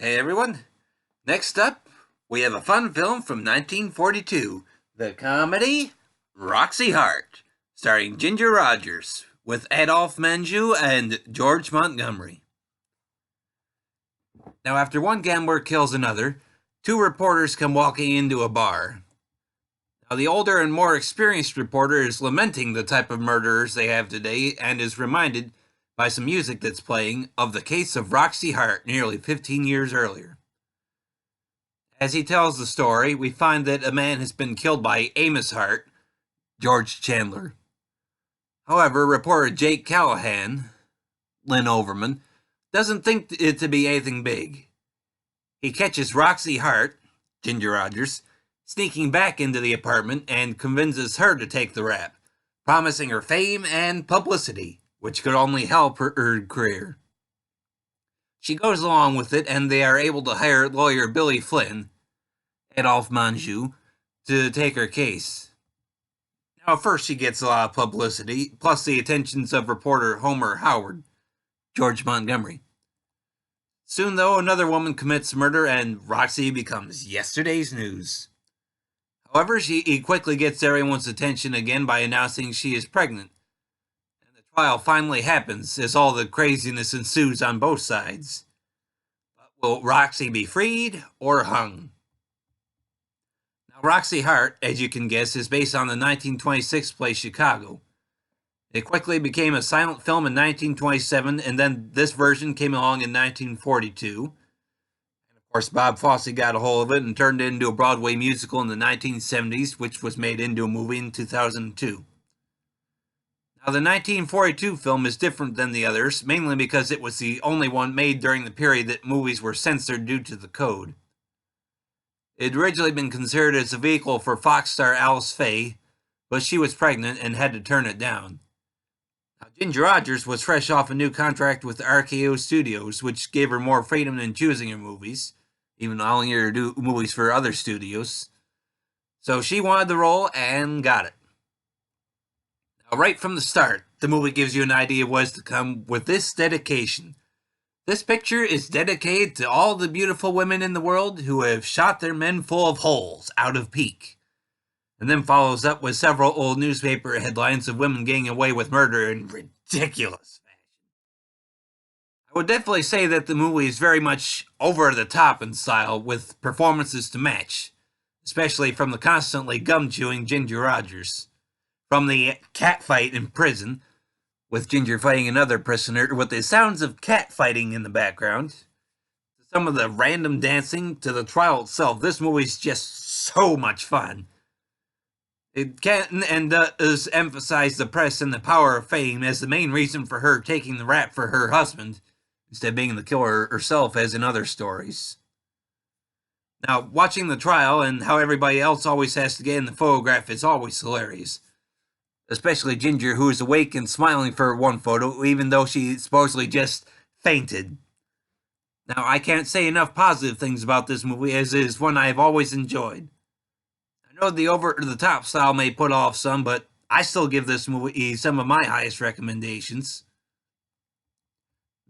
Hey everyone, next up we have a fun film from 1942, the comedy Roxie Hart, starring Ginger Rogers, with Adolphe Menjou and George Montgomery. Now after one gambler kills another, two reporters come walking into a bar. Now the older and more experienced reporter is lamenting the type of murderers they have today and is reminded by some music that's playing of the case of Roxie Hart nearly 15 years earlier. As he tells the story, we find that a man has been killed by Amos Hart, George Chandler. However, reporter Jake Callahan, Lynn Overman, doesn't think it to be anything big. He catches Roxie Hart, Ginger Rogers, sneaking back into the apartment and convinces her to take the rap, promising her fame and publicity, which could only help her career. She goes along with it, and they are able to hire lawyer Billy Flynn, Adolphe Menjou, to take her case. Now, at first she gets a lot of publicity, plus the attentions of reporter Homer Howard, George Montgomery. Soon, though, another woman commits murder, and Roxie becomes yesterday's news. However, he quickly gets everyone's attention again by announcing she is pregnant. And the trial finally happens, as all the craziness ensues on both sides. But will Roxie be freed or hung? Now, Roxie Hart, as you can guess, is based on the 1926 play Chicago. It quickly became a silent film in 1927, and then this version came along in 1942. And of course, Bob Fosse got a hold of it and turned it into a Broadway musical in the 1970s, which was made into a movie in 2002. Now, the 1942 film is different than the others, mainly because it was the only one made during the period that movies were censored due to the code. It had originally been considered as a vehicle for Fox star Alice Faye, but she was pregnant and had to turn it down. Now, Ginger Rogers was fresh off a new contract with RKO Studios, which gave her more freedom in choosing her movies, even allowing her to do movies for other studios. So she wanted the role and got it. Now, right from the start, the movie gives you an idea of what's to come with this dedication. This picture is dedicated to all the beautiful women in the world who have shot their men full of holes out of pique. And then follows up with several old newspaper headlines of women getting away with murder in ridiculous fashion. I would definitely say that the movie is very much over the top in style, with performances to match, especially from the constantly gum-chewing Ginger Rogers. From the cat fight in prison, with Ginger fighting another prisoner with the sounds of cat fighting in the background, to some of the random dancing, to the trial itself, this movie's just so much fun. It can and does emphasize the press and the power of fame as the main reason for her taking the rap for her husband, instead of being the killer herself as in other stories. Now, watching the trial and how everybody else always has to get in the photograph is always hilarious. Especially Ginger, who is awake and smiling for one photo, even though she supposedly just fainted. Now, I can't say enough positive things about this movie, as it is one I have always enjoyed. I know the over-the-top style may put off some, but I still give this movie some of my highest recommendations.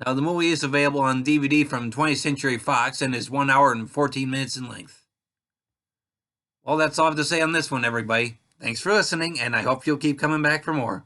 Now, the movie is available on DVD from 20th Century Fox and is 1 hour and 14 minutes in length. Well, that's all I have to say on this one, everybody. Thanks for listening, and I hope you'll keep coming back for more.